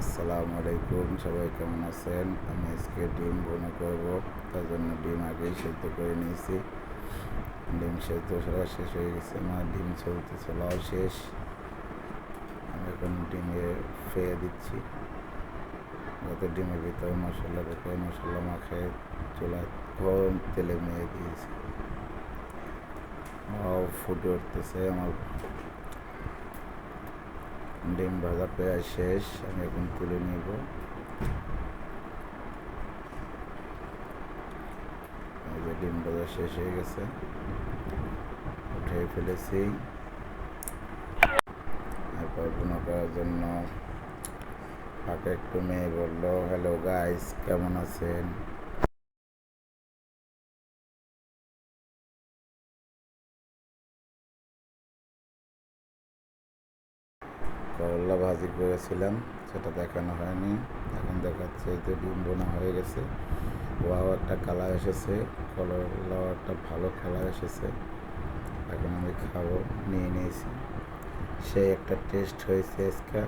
আসসালামু আলাইকুম, সবাই কেমন আছেন? আমি আজকে ডিম ভুনা করবো, তার জন্য ডিম আগেই সেদ্ধ করে নিয়েছি। ডিম সেদ্ধ সরা শেষ হয়ে গেছে, আমার ডিম চলতে চলাও শেষ। আমি এখন ডিমে ফেয়ে দিচ্ছি, যাতে ডিমের ভিতরে মশলা রেখে মশলা মাখায় চুলা গরম তেলে মেয়ে দিয়েছি। ফুটে উঠতেছে, আমার ডিম ভাজা প্রায় শেষ। আমি এখন তুলে নিব। ডিম ভাজা শেষ হয়ে গেছে, উঠে ফেলেছি। এরপর ভুনা করার জন্য ফাঁকে একটু মেয়ে বললো, হ্যালো গাইস, কেমন আছেন? করলা ভাজি করেছিলাম, সেটা দেখানো হয়নি, এখন দেখাচ্ছে যে ডিম বোনা হয়ে গেছে। ওয়াও, একটা কালার এসেছে, করলাও একটা ভালো কালার এসেছে। এখন আমি খাবো, নিয়ে নিয়েছি। সেই একটা টেস্ট হয়েছে আজকে।